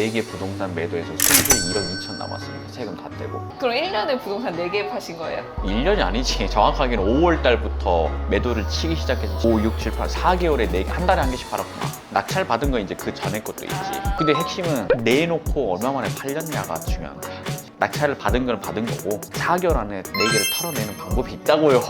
4개 부동산 매도해서 순수익 1억 2천 남았습니다. 세금 다 떼고. 그럼 1년에 부동산 4개 파신 거예요? 1년이 아니지. 정확하게는 5월 달부터 매도를 치기 시작해서 5, 6, 7, 8, 4개월에 4개, 한 달에 한 개씩 팔았구나. 낙찰 받은 건 이제 그 전에 것도 있지. 근데 핵심은 내놓고 얼마 만에 팔렸냐가 중요한 거야. 낙찰을 받은 건 받은 거고 4개월 안에 4개를 털어내는 방법이 있다고요.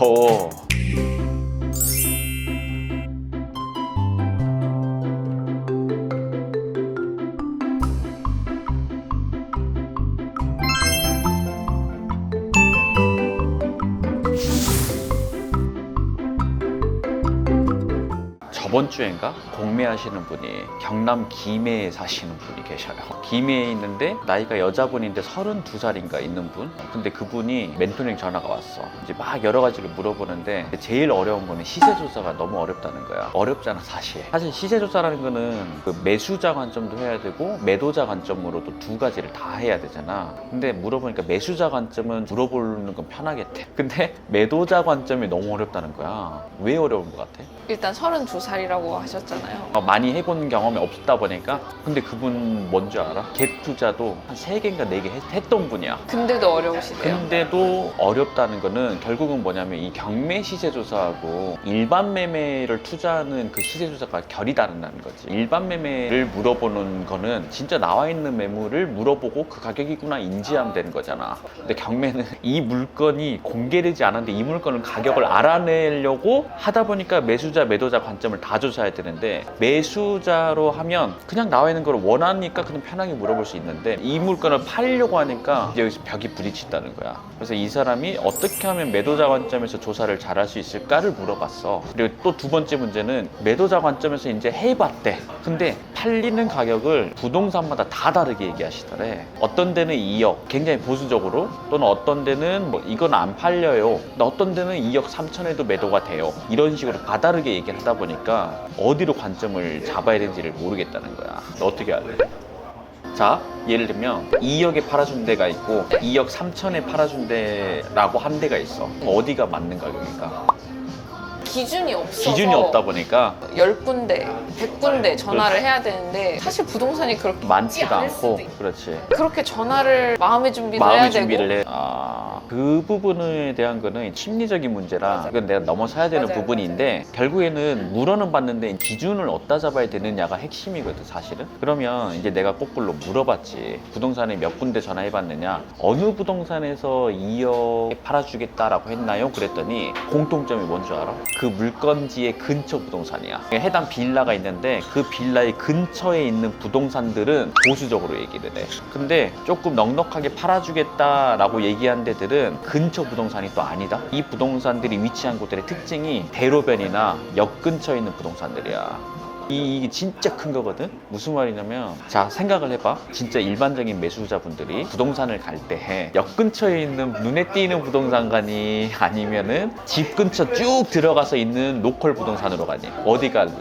저번 주엔가 공매하시는 분이 경남 김해에 사시는 분이 계셔요. 김해에 있는데 나이가 여자분인데 32살인가 있는 분. 근데 그분이 멘토링 전화가 왔어. 이제 막 여러 가지를 물어보는데 제일 어려운 거는 시세 조사가 너무 어렵다는 거야. 어렵잖아 사실. 사실 시세 조사라는 거는 그 매수자 관점도 해야 되고 매도자 관점으로도 두 가지를 다 해야 되잖아. 근데 물어보니까 매수자 관점은 물어보는 건 편하겠대. 근데 매도자 관점이 너무 어렵다는 거야. 왜 어려운 것 같아? 일단 32살이라고 하셨잖아요. 많이 해본 경험이 없다 보니까. 근데 그분 뭔지 알아? 갭 투자도 한 3개인가 4개 했던 분이야. 근데도 어려우시대요. 근데도 어렵다는 거는 결국은 뭐냐면 이 경매 시세조사하고 일반 매매를 투자하는 그 시세조사가 결이 다르다는 거지. 일반 매매를 물어보는 거는 진짜 나와 있는 매물을 물어보고 그 가격이구나 인지하면 되는 거잖아. 근데 경매는 이 물건이 공개되지 않았는데 이 물건을 가격을 알아내려고 하다 보니까 매수자 매도자 관점을 다 조사해야 되는데, 매수자로 하면 그냥 나와 있는 걸 원하니까 그냥 편하게 물어볼 수 있는데 이 물건을 팔려고 하니까 이제 여기서 벽이 부딪힌다는 거야. 그래서 이 사람이 어떻게 하면 매도자 관점에서 조사를 잘할 수 있을까를 물어봤어. 그리고 또 두 번째 문제는 매도자 관점에서 이제 해봤대. 근데 팔리는 가격을 부동산마다 다 다르게 얘기하시더래. 어떤 데는 2억 굉장히 보수적으로, 또는 어떤 데는 뭐 이건 안 팔려요, 어떤 데는 2억 3천에도 매도가 돼요, 이런 식으로 다 다르게 얘기를 하다 보니까 어디로 관점을 잡아야 되는지를 모르겠다는 거야. 너 어떻게 할래? 자, 예를 들면 2억에 팔아준 데가 있고 2억 3천에 팔아준 데라고 한 데가 있어. 어디가 맞는 가격일까? 기준이 없어서 기준이 없다 보니까 10군데, 100군데 전화를 해야 되는데 사실 부동산이 그렇게 많지가 않을 않고. 수도 있고. 그렇지. 그렇게 전화를 마음의 준비도 해야 마음의 되고. 준비를 해. 그 부분에 대한 거는 심리적인 문제라 이건 내가 넘어서야 되는 맞아요, 부분인데, 결국에는 물어는 봤는데 기준을 어디다 잡아야 되느냐가 핵심이거든 사실은. 그러면 이제 내가 거꾸로 물어봤지. 부동산에 몇 군데 전화해봤느냐, 어느 부동산에서 2억에 팔아주겠다라고 했나요? 그랬더니 공통점이 뭔 줄 알아? 그 물건지의 근처 부동산이야. 해당 빌라가 있는데 그 빌라의 근처에 있는 부동산들은 보수적으로 얘기를 해. 근데 조금 넉넉하게 팔아주겠다라고 얘기한 데들은 근처 부동산이 또 아니다. 이 부동산들이 위치한 곳들의 특징이 대로변이나 역 근처에 있는 부동산들이야. 이게 진짜 큰 거거든. 무슨 말이냐면, 자 생각을 해봐. 진짜 일반적인 매수자분들이 부동산을 갈 때 역 근처에 있는 눈에 띄는 부동산 가니, 아니면은 집 근처 쭉 들어가서 있는 로컬 부동산으로 가니, 어디 갈래?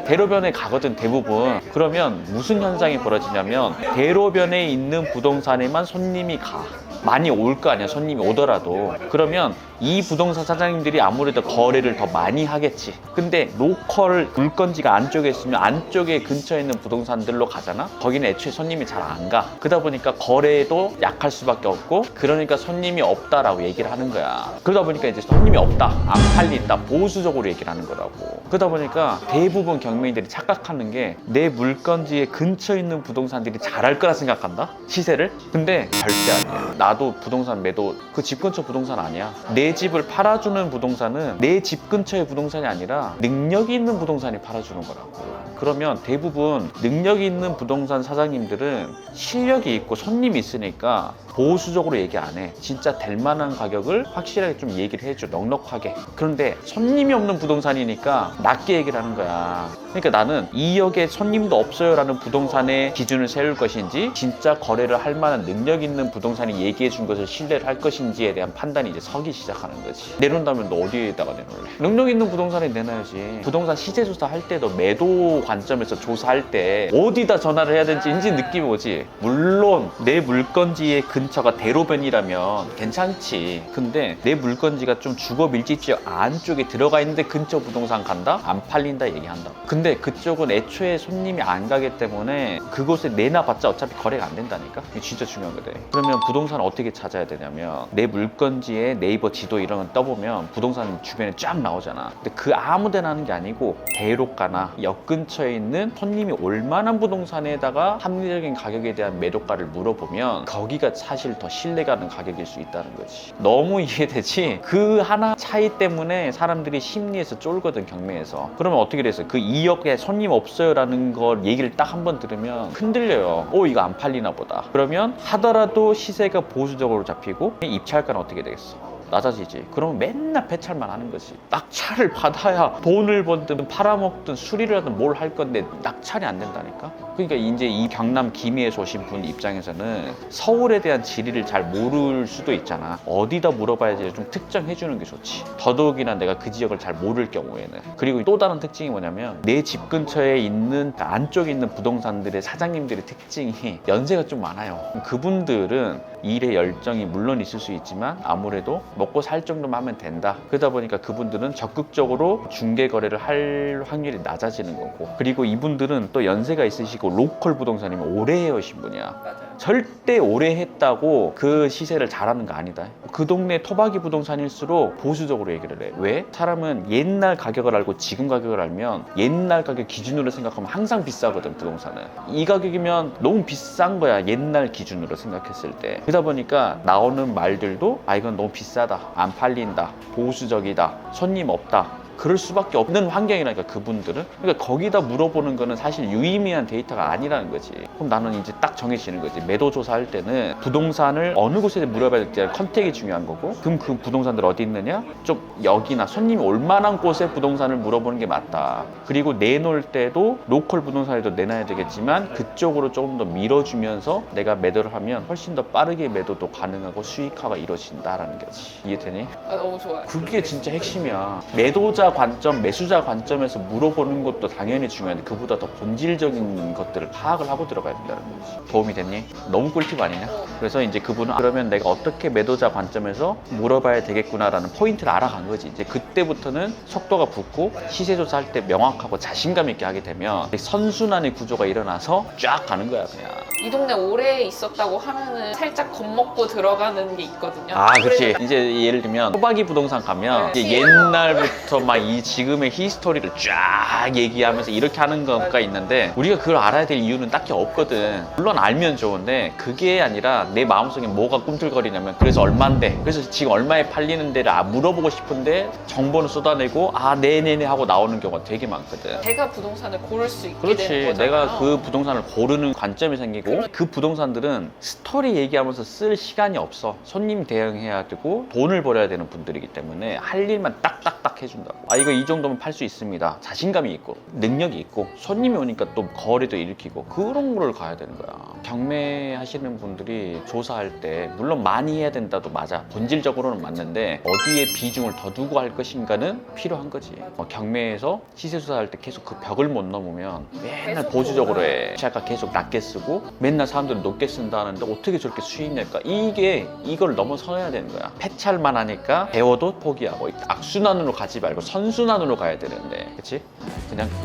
대로변에 가거든 대부분. 그러면 무슨 현상이 벌어지냐면, 대로변에 있는 부동산에만 손님이 가. 많이 올 거 아니야, 손님이 오더라도. 그러면 이 부동산 사장님들이 아무래도 거래를 더 많이 하겠지. 근데 로컬 물건지가 안쪽에 있으면 안쪽에 근처에 있는 부동산들로 가잖아. 거기는 애초에 손님이 잘 안 가. 그러다 보니까 거래도 약할 수밖에 없고, 그러니까 손님이 없다라고 얘기를 하는 거야. 그러다 보니까 이제 손님이 없다, 안 팔린다, 보수적으로 얘기를 하는 거라고. 그러다 보니까 대부분 경매인들이 착각하는 게, 내 물건지에 근처에 있는 부동산들이 잘할 거라 생각한다, 시세를. 근데 절대 아니야. 나도 부동산 매도, 그 집 근처 부동산 아니야. 내 집을 팔아주는 부동산은 내 집 근처의 부동산이 아니라 능력이 있는 부동산이 팔아주는 거라고. 그러면 대부분 능력이 있는 부동산 사장님들은 실력이 있고 손님이 있으니까 보수적으로 얘기 안 해. 진짜 될 만한 가격을 확실하게 좀 얘기를 해줘, 넉넉하게. 그런데 손님이 없는 부동산이니까 낮게 얘기를 하는 거야. 그러니까 나는 2억에 손님도 없어요 라는 부동산의 기준을 세울 것인지, 진짜 거래를 할 만한 능력 있는 부동산이 얘기해 준 것을 신뢰를 할 것인지에 대한 판단이 이제 서기 시작. 시작하는 거지. 내놓는다면 너 어디에다가 내놓을래? 능력 있는 부동산에 내놔야지. 부동산 시세 조사할 때도 매도 관점에서 조사할 때 어디다 전화를 해야 되는지 인지 느낌이 오지. 물론 내 물건지의 근처가 대로변이라면 괜찮지. 근데 내 물건지가 좀 주거 밀집지역 안쪽에 들어가 있는데 근처 부동산 간다? 안 팔린다 얘기한다. 근데 그쪽은 애초에 손님이 안 가기 때문에 그곳에 내놔봤자 어차피 거래가 안 된다니까? 이게 진짜 중요한 거래. 그러면 부동산을 어떻게 찾아야 되냐면 내 물건지에 네이버 지도 이런 거 떠보면 부동산 주변에 쫙 나오잖아. 근데 그 아무 데나 하는 게 아니고 대로가나 역 근처에 있는 손님이 올만한 부동산에다가 합리적인 가격에 대한 매도가를 물어보면 거기가 사실 더 신뢰가는 가격일 수 있다는 거지. 너무 이해되지? 그 하나 차이 때문에 사람들이 심리에서 쫄거든, 경매에서. 그러면 어떻게 돼서 그 2억에 손님 없어요 라는 걸 얘기를 딱 한 번 들으면 흔들려요. 이거 안 팔리나 보다. 그러면 하더라도 시세가 보수적으로 잡히고 입찰가는 어떻게 되겠어? 낮아지지. 그러면 맨날 폐찰만 하는 거지. 낙찰을 받아야 돈을 벌든 팔아먹든 수리를 하든 뭘 할 건데 낙찰이 안 된다니까. 그러니까 이제 이 경남 김해에서 오신 분 입장에서는 서울에 대한 지리를 잘 모를 수도 있잖아. 어디다 물어봐야지 좀 특정해 주는 게 좋지. 더더욱이나 내가 그 지역을 잘 모를 경우에는. 그리고 또 다른 특징이 뭐냐면 내 집 근처에 있는 안쪽에 있는 부동산들의 사장님들의 특징이 연세가 좀 많아요. 그분들은 일에 열정이 물론 있을 수 있지만 아무래도 먹고 살 정도만 하면 된다. 그러다 보니까 그분들은 적극적으로 중개 거래를 할 확률이 낮아지는 거고, 그리고 이분들은 또 연세가 있으시고 로컬 부동산이면 오래 해오신 분이야. 맞아요. 절대 오래 했다고 그 시세를 잘하는 거 아니다. 그 동네 토박이 부동산일수록 보수적으로 얘기를 해. 왜? 사람은 옛날 가격을 알고 지금 가격을 알면 옛날 가격 기준으로 생각하면 항상 비싸거든, 부동산은. 이 가격이면 너무 비싼 거야, 옛날 기준으로 생각했을 때. 그러다 보니까 나오는 말들도 이건 너무 비싸다, 안 팔린다, 보수적이다, 손님 없다, 그럴 수밖에 없는 환경이라니까, 그분들은. 그러니까 거기다 물어보는 거는 사실 유의미한 데이터가 아니라는 거지. 그럼 나는 이제 딱 정해지는 거지. 매도 조사할 때는 부동산을 어느 곳에 물어봐야 될지 컨택이 중요한 거고, 그럼 그 부동산들 어디 있느냐? 좀 여기나 손님이 올 만한 곳에 부동산을 물어보는 게 맞다. 그리고 내놓을 때도 로컬 부동산에도 내놔야 되겠지만 그쪽으로 조금 더 밀어주면서 내가 매도를 하면 훨씬 더 빠르게 매도도 가능하고 수익화가 이루어진다라는 거지. 이해되니? 너무 좋아요. 그게 진짜 핵심이야. 매도자 관점, 매수자 관점에서 물어보는 것도 당연히 중요한데 그보다 더 본질적인 것들을 파악을 하고 들어가야 된다는 거지. 도움이 됐니? 너무 꿀팁 아니냐? 그래서 이제 그분은 그러면 내가 어떻게 매도자 관점에서 물어봐야 되겠구나라는 포인트를 알아간 거지. 이제 그때부터는 속도가 붙고 시세 조사할 때 명확하고 자신감 있게 하게 되면 선순환의 구조가 일어나서 쫙 가는 거야, 그냥. 이 동네 오래 있었다고 하면은 살짝 겁먹고 들어가는 게 있거든요. 그렇지. 이제 예를 들면 토박이 부동산 가면 네. 이제 옛날부터 막 이 지금의 히스토리를 쫙 얘기하면서 이렇게 하는 거가 있는데 우리가 그걸 알아야 될 이유는 딱히 없거든. 물론 알면 좋은데 그게 아니라 내 마음속에 뭐가 꿈틀거리냐면 그래서 얼만데, 그래서 지금 얼마에 팔리는 데를 물어보고 싶은데 정보는 쏟아내고 네네네 하고 나오는 경우가 되게 많거든. 제가 부동산을 고를 수 있게 그렇지. 되는 거잖아요. 내가 그 부동산을 고르는 관점이 생기고 그 부동산들은 스토리 얘기하면서 쓸 시간이 없어. 손님 대응해야 되고 돈을 벌어야 되는 분들이기 때문에 할 일만 딱딱딱 해준다고. 이거 이 정도면 팔 수 있습니다. 자신감이 있고 능력이 있고 손님이 오니까 또 거래도 일으키고 그런 거를 가야 되는 거야. 경매 하시는 분들이 조사할 때 물론 많이 해야 된다도 맞아. 본질적으로는 맞는데 어디에 비중을 더 두고 할 것인가는 필요한 거지. 경매에서 시세 조사할 때 계속 그 벽을 못 넘으면 맨날 보수적으로 해. 시작가 계속 낮게 쓰고 맨날 사람들은 높게 쓴다 하는데 어떻게 저렇게 수익 낼까? 이걸 넘어서야 되는 거야. 폐찰만 하니까 배워도 포기하고 악순환으로 가지 말고 선순환으로 가야 되는데, 그치?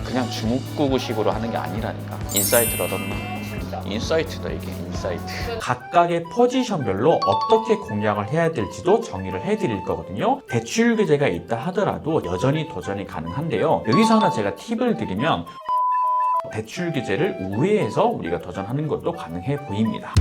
그냥 주먹구구식으로 하는 게 아니라니까. 인사이트를 얻었나? 인사이트다, 이게 인사이트. 각각의 포지션별로 어떻게 공략을 해야 될지도 정의를 해드릴 거거든요. 대출 규제가 있다 하더라도 여전히 도전이 가능한데요. 여기서 하나 제가 팁을 드리면 대출 규제를 우회해서 우리가 도전하는 것도 가능해 보입니다.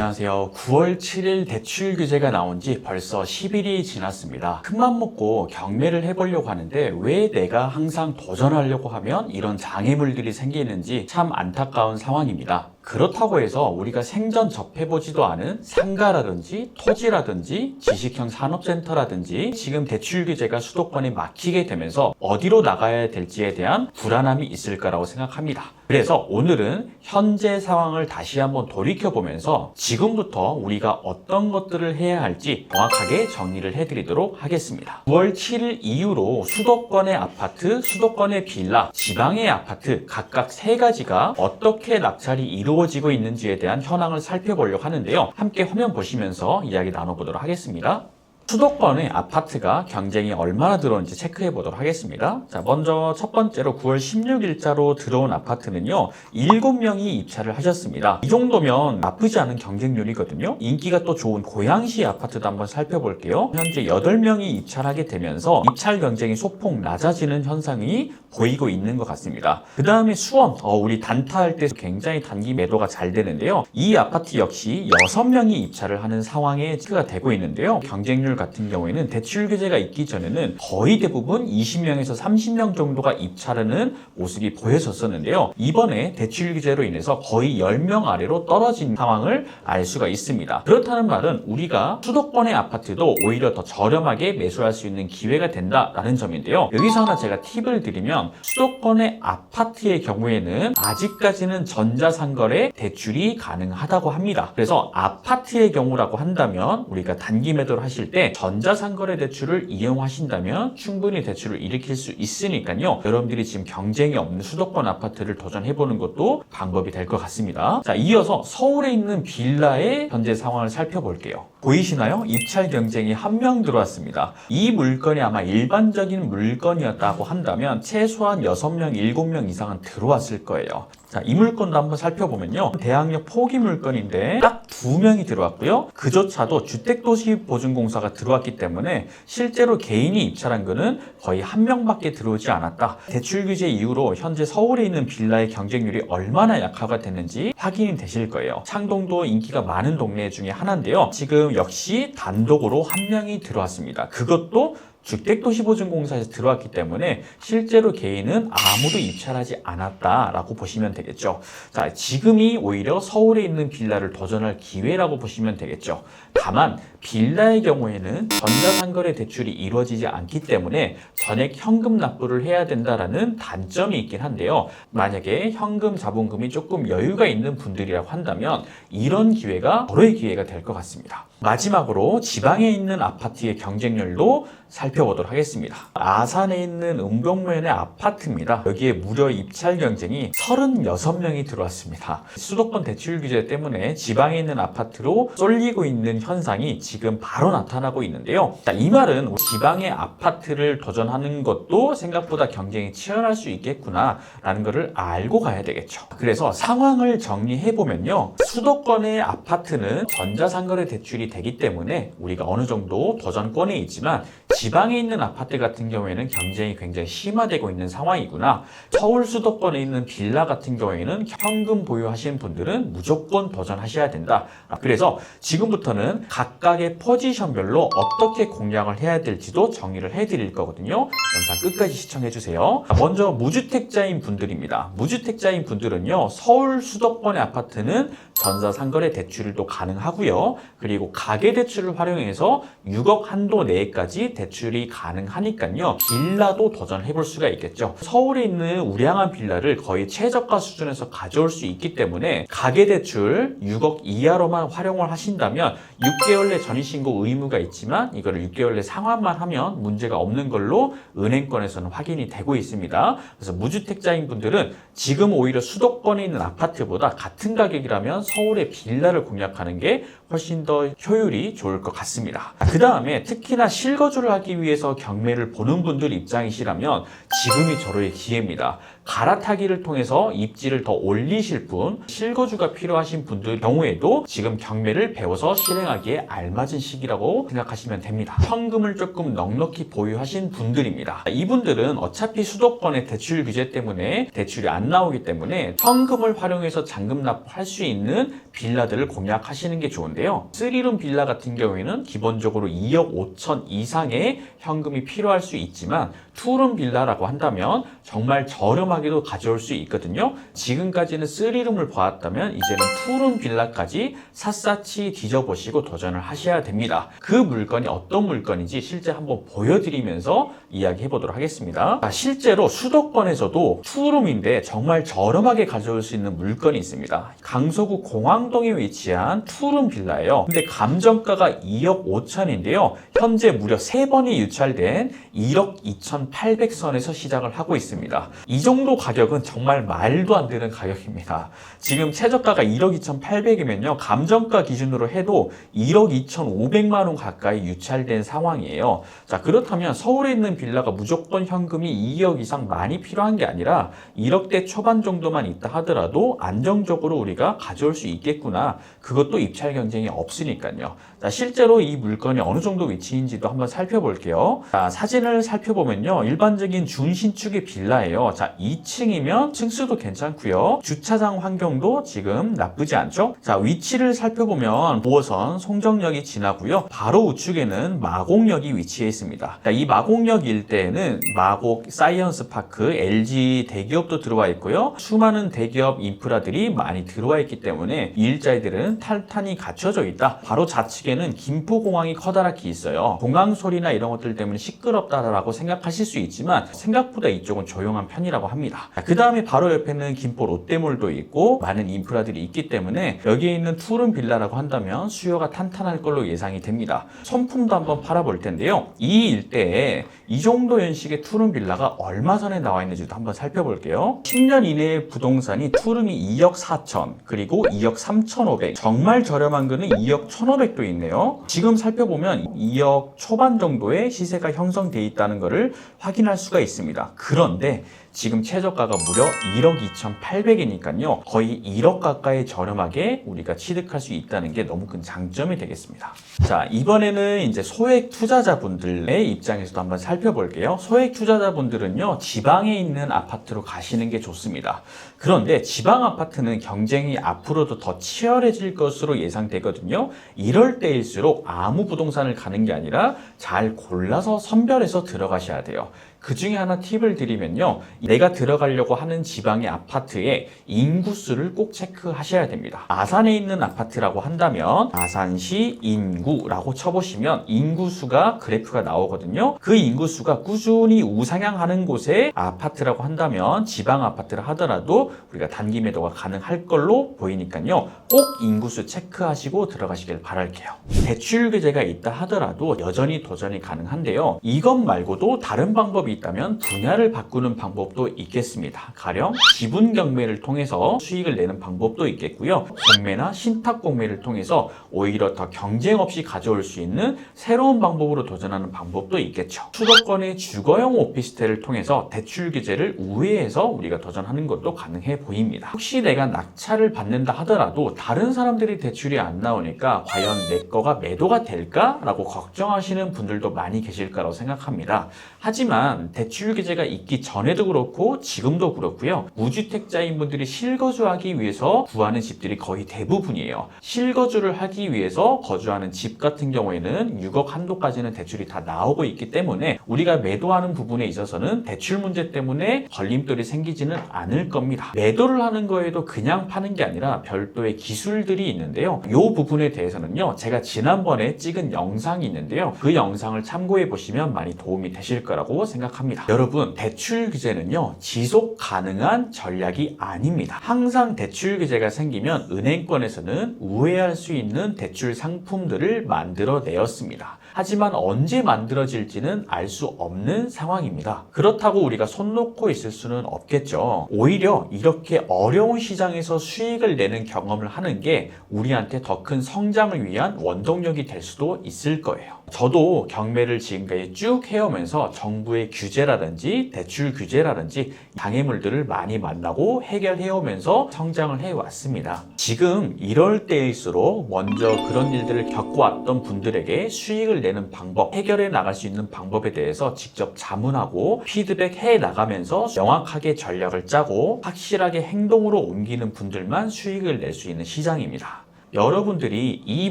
안녕하세요. 9월 7일 대출 규제가 나온 지 벌써 10일이 지났습니다. 큰맘 먹고 경매를 해보려고 하는데 왜 내가 항상 도전하려고 하면 이런 장애물들이 생기는지 참 안타까운 상황입니다. 그렇다고 해서 우리가 생전 접해보지도 않은 상가라든지 토지라든지 지식형 산업센터라든지 지금 대출 규제가 수도권에 막히게 되면서 어디로 나가야 될지에 대한 불안함이 있을까라고 생각합니다. 그래서 오늘은 현재 상황을 다시 한번 돌이켜보면서 지금부터 우리가 어떤 것들을 해야 할지 정확하게 정리를 해드리도록 하겠습니다. 9월 7일 이후로 수도권의 아파트, 수도권의 빌라, 지방의 아파트 각각 3가지가 어떻게 낙찰이 이루어지고 있는지에 대한 현황을 살펴보려고 하는데요. 함께 화면 보시면서 이야기 나눠보도록 하겠습니다. 수도권의 아파트가 경쟁이 얼마나 들어오는지 체크해 보도록 하겠습니다. 자, 먼저 첫 번째로 9월 16일자로 들어온 아파트는요, 7명이 입찰을 하셨습니다. 이 정도면 나쁘지 않은 경쟁률이거든요. 인기가 또 좋은 고양시 아파트도 한번 살펴볼게요. 현재 8명이 입찰하게 되면서 입찰 경쟁이 소폭 낮아지는 현상이 보이고 있는 것 같습니다. 그 다음에 수원, 우리 단타할 때 굉장히 단기 매도가 잘 되는데요. 이 아파트 역시 6명이 입찰을 하는 상황에 체크가 되고 있는데요. 경쟁률 같은 경우에는 대출 규제가 있기 전에는 거의 대부분 20명에서 30명 정도가 입찰하는 모습이 보여졌었는데요. 이번에 대출 규제로 인해서 거의 10명 아래로 떨어진 상황을 알 수가 있습니다. 그렇다는 말은 우리가 수도권의 아파트도 오히려 더 저렴하게 매수할 수 있는 기회가 된다라는 점인데요. 여기서 하나 제가 팁을 드리면 수도권의 아파트의 경우에는 아직까지는 전자상거래 대출이 가능하다고 합니다. 그래서 아파트의 경우라고 한다면 우리가 단기 매도를 하실 때 전자상거래 대출을 이용하신다면 충분히 대출을 일으킬 수 있으니까요. 여러분들이 지금 경쟁이 없는 수도권 아파트를 도전해보는 것도 방법이 될 것 같습니다. 자, 이어서 서울에 있는 빌라의 현재 상황을 살펴볼게요. 보이시나요? 입찰 경쟁이 1명 들어왔습니다. 이 물건이 아마 일반적인 물건이었다고 한다면 최소한 6명, 7명 이상은 들어왔을 거예요. 자, 이 물건도 한번 살펴보면요. 대학역 포기 물건인데 딱 2명이 들어왔고요. 그조차도 주택도시보증공사가 들어왔기 때문에 실제로 개인이 입찰한 거는 거의 1명밖에 들어오지 않았다. 대출 규제 이후로 현재 서울에 있는 빌라의 경쟁률이 얼마나 약화가 됐는지 확인이 되실 거예요. 창동도 인기가 많은 동네 중에 하나인데요. 지금 역시 단독으로 1명이 들어왔습니다. 그것도 주택도시보증공사에서 들어왔기 때문에 실제로 개인은 아무도 입찰하지 않았다라고 보시면 되겠죠. 자, 지금이 오히려 서울에 있는 빌라를 도전할 기회라고 보시면 되겠죠. 다만 빌라의 경우에는 전자상거래 대출이 이루어지지 않기 때문에 전액 현금 납부를 해야 된다라는 단점이 있긴 한데요. 만약에 현금 자본금이 조금 여유가 있는 분들이라고 한다면 이런 기회가 바로의 기회가 될 것 같습니다. 마지막으로 지방에 있는 아파트의 경쟁률도 살펴보도록 하겠습니다. 아산에 있는 은봉면의 아파트입니다. 여기에 무려 입찰 경쟁이 36명이 들어왔습니다. 수도권 대출 규제 때문에 지방에 있는 아파트로 쏠리고 있는 현상이 지금 바로 나타나고 있는데요. 자, 이 말은 지방의 아파트를 도전하는 것도 생각보다 경쟁이 치열할 수 있겠구나 라는 것을 알고 가야 되겠죠. 그래서 상황을 정리해보면요. 수도권의 아파트는 전자상거래 대출이 되기 때문에 우리가 어느 정도 도전권에 있지만 지방에 있는 아파트 같은 경우에는 경쟁이 굉장히 심화되고 있는 상황이구나. 서울 수도권에 있는 빌라 같은 경우에는 현금 보유하시는 분들은 무조건 도전하셔야 된다. 그래서 지금부터는 각각의 포지션별로 어떻게 공략을 해야 될지도 정리를 해드릴 거거든요. 영상 끝까지 시청해주세요. 먼저 무주택자인 분들입니다. 무주택자인 분들은요, 서울 수도권의 아파트는 전자상거래 대출도 가능하고요. 그리고 가계대출을 활용해서 6억 한도 내까지 대출이 가능하니까요. 빌라도 도전해볼 수가 있겠죠. 서울에 있는 우량한 빌라를 거의 최저가 수준에서 가져올 수 있기 때문에 가계대출 6억 이하로만 활용을 하신다면 6개월 내 전입신고 의무가 있지만 이거를 6개월 내 상환만 하면 문제가 없는 걸로 은행권에서는 확인이 되고 있습니다. 그래서 무주택자인 분들은 지금 오히려 수도권에 있는 아파트보다 같은 가격이라면 서울의 빌라를 공략하는 게 훨씬 더 효율이 좋을 것 같습니다. 그 다음에 특히나 실거주를 하기 위해서 경매를 보는 분들 입장이시라면 지금이 절호의 기회입니다. 갈아타기를 통해서 입지를 더 올리실 분, 실거주가 필요하신 분들 경우에도 지금 경매를 배워서 실행하기에 알맞은 시기라고 생각하시면 됩니다. 현금을 조금 넉넉히 보유하신 분들입니다. 이분들은 어차피 수도권의 대출 규제 때문에 대출이 안 나오기 때문에 현금을 활용해서 잔금 납부할 수 있는 빌라들을 공략하시는 게 좋은데요. 3룸 빌라 같은 경우에는 기본적으로 2억 5천 이상의 현금이 필요할 수 있지만 2룸 빌라라고 한다면 정말 저렴하게도 가져올 수 있거든요. 지금까지는 3룸을 봐왔다면 이제는 2룸 빌라까지 샅샅이 뒤져보시고 도전을 하셔야 됩니다. 그 물건이 어떤 물건인지 실제 한번 보여드리면서 이야기해 보도록 하겠습니다. 실제로 수도권에서도 2룸인데 정말 저렴하게 가져올 수 있는 물건이 있습니다. 강서구 공항동에 위치한 2룸 빌라예요. 근데 감정가가 2억 5천인데요. 현재 무려 3번이 유찰된 1억 2,800선에서 시작을 하고 있습니다. 이 정도 가격은 정말 말도 안 되는 가격입니다. 지금 최저가가 1억 2,800이면요. 감정가 기준으로 해도 1억 2,500만 원 가까이 유찰된 상황이에요. 자, 그렇다면 서울에 있는 빌라가 무조건 현금이 2억 이상 많이 필요한 게 아니라 1억대 초반 정도만 있다 하더라도 안정적으로 우리가 가져올 수 있겠구나. 그것도 입찰 경쟁이 없으니까요. 자, 실제로 이 물건이 어느 정도 위치인지도 한번 살펴볼게요. 자, 사진을 살펴보면요. 일반적인 준신축의 빌라예요. 자, 2층이면 층수도 괜찮고요. 주차장 환경도 지금 나쁘지 않죠? 자, 위치를 살펴보면 5호선 송정역이 지나고요. 바로 우측에는 마곡역이 위치해 있습니다. 자, 이 마곡역 일대에는 마곡 사이언스 파크, LG 대기업도 들어와 있고요. 수많은 대기업 인프라들이 많이 들어와 있기 때문에 이 일자리들은 탄탄히 갖춰져 있다. 바로 좌측에는 김포공항이 커다랗게 있어요. 공항 소리나 이런 것들 때문에 시끄럽다라고 생각하실 수 있지만 생각보다 이쪽은 조용한 편이라고 합니다. 그 다음에 바로 옆에는 김포 롯데몰도 있고 많은 인프라들이 있기 때문에 여기에 있는 투룸 빌라라고 한다면 수요가 탄탄할 걸로 예상이 됩니다. 손품도 한번 팔아볼 텐데요. 이 일대에 이 정도 연식의 투룸 빌라가 얼마 전에 나와 있는지도 한번 살펴볼게요. 10년 이내의 부동산이 투룸이 2억 4천 그리고 2억 3,500 정말 저렴한 거는 2억 1,500도 있네요. 지금 살펴보면 2억 초반 정도의 시세가 형성되어 있다는 것을 확인할 수가 있습니다. 그런데 지금 최저가가 무려 1억 2,800이니까요. 거의 1억 가까이 저렴하게 우리가 취득할 수 있다는 게 너무 큰 장점이 되겠습니다. 자, 이번에는 이제 소액 투자자분들의 입장에서도 한번 살펴볼게요. 소액 투자자분들은요, 지방에 있는 아파트로 가시는 게 좋습니다. 그런데 지방 아파트는 경쟁이 앞으로도 더 치열해질 것으로 예상되거든요. 이럴 때일수록 아무 부동산을 가는 게 아니라 잘 골라서 선별해서 들어가셔야 돼요. 그 중에 하나 팁을 드리면요. 내가 들어가려고 하는 지방의 아파트의 인구수를 꼭 체크하셔야 됩니다. 아산에 있는 아파트라고 한다면 아산시 인구라고 쳐보시면 인구수가 그래프가 나오거든요. 그 인구수가 꾸준히 우상향하는 곳에 아파트라고 한다면 지방 아파트를 하더라도 우리가 단기 매도가 가능할 걸로 보이니까요. 꼭 인구수 체크하시고 들어가시길 바랄게요. 대출 규제가 있다 하더라도 여전히 도전이 가능한데요. 이것 말고도 다른 방법이 있다면 분야를 바꾸는 방법도 있겠습니다. 가령 지분 경매를 통해서 수익을 내는 방법도 있겠고요. 공매나 신탁 공매를 통해서 오히려 더 경쟁 없이 가져올 수 있는 새로운 방법으로 도전하는 방법도 있겠죠. 수도권의 주거용 오피스텔을 통해서 대출 규제를 우회해서 우리가 도전하는 것도 가능해 보입니다. 혹시 내가 낙찰을 받는다 하더라도 다른 사람들이 대출이 안 나오니까 과연 내 거가 매도가 될까라고 걱정하시는 분들도 많이 계실 거라고 생각합니다. 하지만 대출 규제가 있기 전에도 그렇고 지금도 그렇고요. 무주택자인 분들이 실거주하기 위해서 구하는 집들이 거의 대부분이에요. 실거주를 하기 위해서 거주하는 집 같은 경우에는 6억 한도까지는 대출이 다 나오고 있기 때문에 우리가 매도하는 부분에 있어서는 대출 문제 때문에 걸림돌이 생기지는 않을 겁니다. 매도를 하는 거에도 그냥 파는 게 아니라 별도의 기술들이 있는데요. 이 부분에 대해서는요. 제가 지난번에 찍은 영상이 있는데요. 그 영상을 참고해 보시면 많이 도움이 되실 거라고 생각합니다. 여러분, 대출 규제는요, 지속 가능한 전략이 아닙니다. 항상 대출 규제가 생기면 은행권에서는 우회할 수 있는 대출 상품들을 만들어내었습니다. 하지만 언제 만들어질지는 알 수 없는 상황입니다. 그렇다고 우리가 손 놓고 있을 수는 없겠죠. 오히려 이렇게 어려운 시장에서 수익을 내는 경험을 하는 게 우리한테 더 큰 성장을 위한 원동력이 될 수도 있을 거예요. 저도 경매를 지금까지 쭉 해오면서 정부의 규제라든지 대출 규제라든지 장애물들을 많이 만나고 해결해 오면서 성장을 해왔습니다. 지금 이럴 때일수록 먼저 그런 일들을 겪어왔던 분들에게 수익을 내는 방법, 해결해 나갈 수 있는 방법에 대해서 직접 자문하고 피드백해 나가면서 명확하게 전략을 짜고 확실하게 행동으로 옮기는 분들만 수익을 낼 수 있는 시장입니다. 여러분들이 이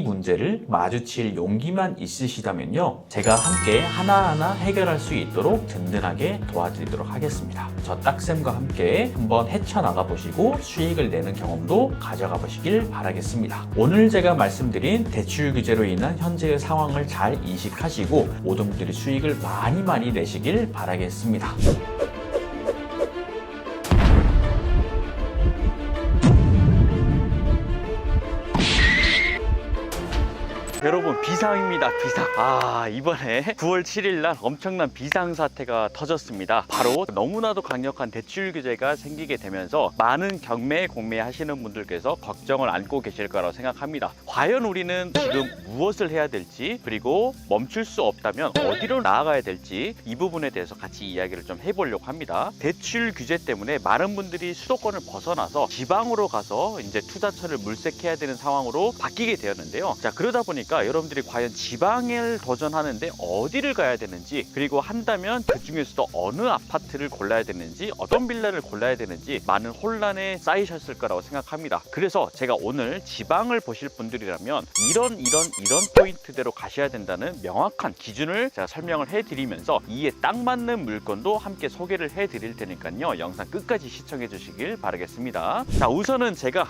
문제를 마주칠 용기만 있으시다면요, 제가 함께 하나하나 해결할 수 있도록 든든하게 도와드리도록 하겠습니다. 저 딱쌤과 함께 한번 헤쳐나가 보시고 수익을 내는 경험도 가져가 보시길 바라겠습니다. 오늘 제가 말씀드린 대출 규제로 인한 현재의 상황을 잘 인식하시고 모든 분들이 수익을 많이 내시길 바라겠습니다. 여러분, 비상입니다. 비상. 이번에 9월 7일 날 엄청난 비상사태가 터졌습니다. 바로 너무나도 강력한 대출 규제가 생기게 되면서 많은 경매, 공매 하시는 분들께서 걱정을 안고 계실 거라고 생각합니다. 과연 우리는 지금 무엇을 해야 될지, 그리고 멈출 수 없다면 어디로 나아가야 될지, 이 부분에 대해서 같이 이야기를 좀 해보려고 합니다. 대출 규제 때문에 많은 분들이 수도권을 벗어나서 지방으로 가서 이제 투자처를 물색해야 되는 상황으로 바뀌게 되었는데요. 자, 그러다 보니까 여러분들이 과연 지방을 도전하는데 어디를 가야 되는지, 그리고 한다면 그 중에서도 어느 아파트를 골라야 되는지, 어떤 빌라를 골라야 되는지 많은 혼란에 쌓이셨을 거라고 생각합니다. 그래서 제가 오늘 지방을 보실 분들이라면 이런 포인트대로 가셔야 된다는 명확한 기준을 제가 설명을 해드리면서 이에 딱 맞는 물건도 함께 소개를 해드릴 테니까요, 영상 끝까지 시청해 주시길 바라겠습니다. 자, 우선은 제가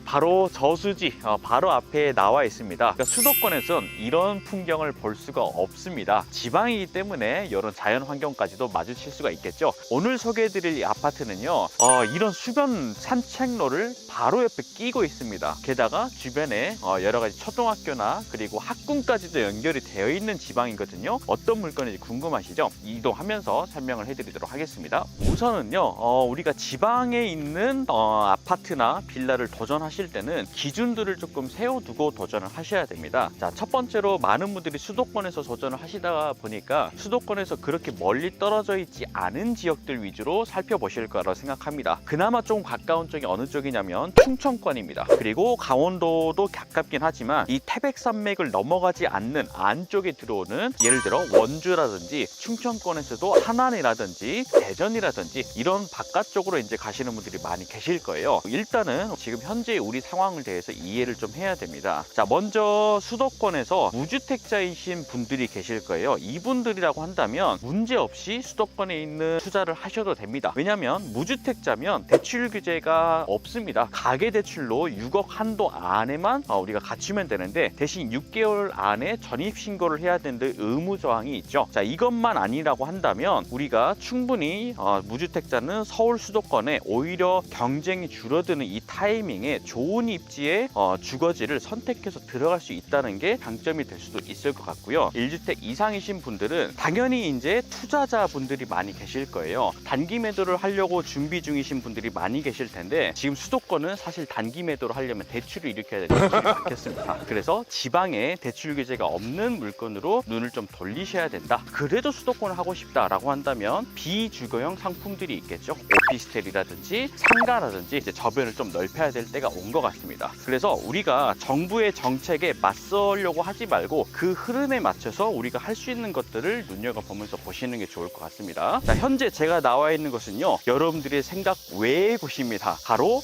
바로 저수지 바로 앞에 나와 있습니다. 그러니까 수도권에선 이런 풍경을 볼 수가 없습니다. 지방이기 때문에 이런 자연 환경까지도 마주칠 수가 있겠죠. 오늘 소개해드릴 이 아파트는요, 이런 수변 산책로를 바로 옆에 끼고 있습니다. 게다가 주변에 여러 가지 초등학교나 그리고 학군까지도 연결이 되어 있는 지방이거든요. 어떤 물건인지 궁금하시죠? 이동하면서 설명을 해드리도록 하겠습니다. 우선은요, 우리가 지방에 있는 아파트나 빌라 를 도전하실 때는 기준들을 조금 세워두고 도전을 하셔야 됩니다. 자, 첫 번째로 많은 분들이 수도권에서 도전을 하시다 보니까 수도권에서 그렇게 멀리 떨어져 있지 않은 지역들 위주로 살펴보실 거라고 생각합니다. 그나마 좀 가까운 쪽이 어느 쪽이냐면 충청권입니다. 그리고 강원도도 가깝긴 하지만 이 태백산맥을 넘어가지 않는 안쪽에 들어오는, 예를 들어 원주라든지 충청권에서도 하남이라든지 대전이라든지 이런 바깥쪽으로 이제 가시는 분들이 많이 계실 거예요. 일단은 지금 현재 우리 상황을 대해서 이해를 좀 해야 됩니다. 자, 먼저 수도권에서 무주택자이신 분들이 계실 거예요. 이분들이라고 한다면 문제없이 수도권에 있는 투자를 하셔도 됩니다. 왜냐하면 무주택자면 대출 규제가 없습니다. 가계대출로 6억 한도 안에만 우리가 갖추면 되는데, 대신 6개월 안에 전입신고를 해야 되는 의무조항이 있죠. 자, 이것만 아니라고 한다면 우리가 충분히 무주택자는 서울 수도권에 오히려 경쟁이 줄어드는 이 타이밍에 좋은 입지의 주거지를 선택해서 들어갈 수 있다는 게 장점이 될 수도 있을 것 같고요. 1주택 이상이신 분들은 당연히 이제 투자자분들이 많이 계실 거예요. 단기 매도를 하려고 준비 중이신 분들이 많이 계실 텐데, 지금 수도권은 사실 단기 매도를 하려면 대출을 일으켜야 되는 것이 많겠습니다. 그래서 지방에 대출 규제가 없는 물건으로 눈을 좀 돌리셔야 된다. 그래도 수도권을 하고 싶다라고 한다면 비주거형 상품들이 있겠죠. 오피스텔이라든지 상가라든지 이제 저변을 좀 넓혀야 될 때가 온 것 같습니다. 그래서 우리가 정부의 정책에 맞서려고 하지 말고 그 흐름에 맞춰서 우리가 할 수 있는 것들을 눈여겨보면서 보시는 게 좋을 것 같습니다. 자, 현재 제가 나와 있는 것은요, 여러분들의 생각 외의 곳입니다. 바로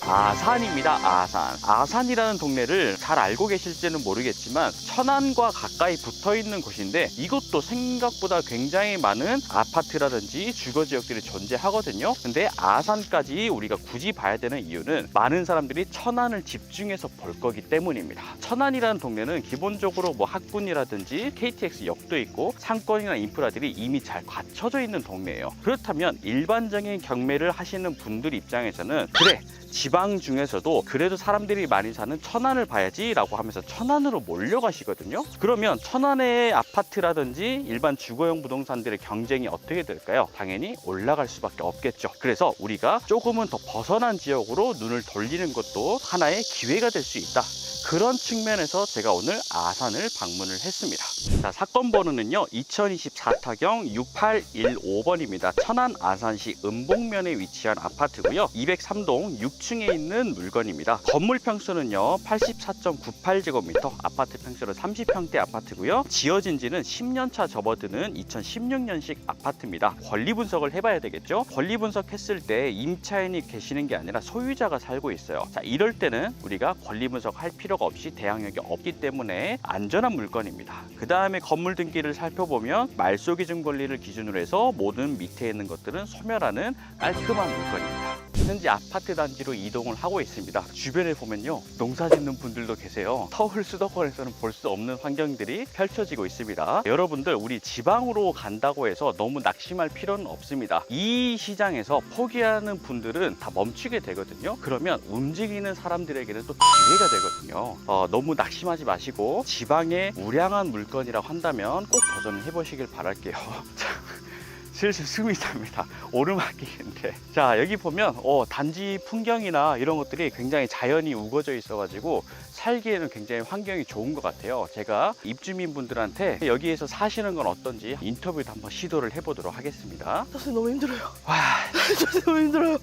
아산입니다. 아산이라는 동네를 잘 알고 계실지는 모르겠지만 천안과 가까이 붙어 있는 곳인데, 이것도 생각보다 굉장히 많은 아파트라든지 주거지역들이 존재하거든요. 근데 아산까지 우리가 굳이 봐야 되는 이유는 많은 사람들이 천안을 집중해서 볼 거기 때문입니다. 천안이라는 동네는 기본적으로 뭐 학군이라든지 KTX 역도 있고 상권이나 인프라들이 이미 잘 갖춰져 있는 동네예요. 그렇다면 일반적인 경매를 하시는 분들 입장에서는, 그래, 지방 지방 중에서도 그래도 사람들이 많이 사는 천안을 봐야지라고 하면서 천안으로 몰려가시거든요. 그러면 천안의 아파트라든지 일반 주거용 부동산들의 경쟁이 어떻게 될까요? 당연히 올라갈 수밖에 없겠죠. 그래서 우리가 조금은 더 벗어난 지역으로 눈을 돌리는 것도 하나의 기회가 될 수 있다. 그런 측면에서 제가 오늘 아산을 방문을 했습니다. 자, 사건 번호는요 2024 타경 6815번입니다. 천안 아산시 은봉면에 위치한 아파트고요. 203동 6층에 있는 물건입니다. 건물 평수는요 84.98제곱미터, 아파트 평수는 30평대 아파트고요. 지어진 지는 10년차 접어드는 2016년식 아파트입니다. 권리 분석을 해봐야 되겠죠. 권리 분석했을 때 임차인이 계시는 게 아니라 소유자가 살고 있어요. 자, 이럴 때는 우리가 권리 분석할 필요가 없이 대항력이 없기 때문에 안전한 물건입니다. 그 다음에 건물 등기를 살펴보면 말소기준 권리를 기준으로 해서 모든 밑에 있는 것들은 소멸하는 깔끔한 물건입니다. 현재 아파트 단지로 이동을 하고 있습니다. 주변에 보면요 농사 짓는 분들도 계세요. 서울 수도권에서는 볼 수 없는 환경들이 펼쳐지고 있습니다. 여러분들 우리 지방으로 간다고 해서 너무 낙심할 필요는 없습니다. 이 시장에서 포기하는 분들은 다 멈추게 되거든요. 그러면 움직이는 사람들에게는 또 기회가 되거든요. 너무 낙심하지 마시고 지방의 우량한 물건이라고 한다면 꼭 도전을 해보시길 바랄게요. 슬슬 숨이 찹니다. 오르막길인데. 자, 여기 보면 단지 풍경이나 이런 것들이 굉장히 자연이 우거져 있어가지고 살기에는 굉장히 환경이 좋은 것 같아요. 제가 입주민분들한테 여기에서 사시는 건 어떤지 인터뷰도 한번 시도를 해보도록 하겠습니다. 선생님 너무 힘들어요. 와, 선생님 너무 힘들어요.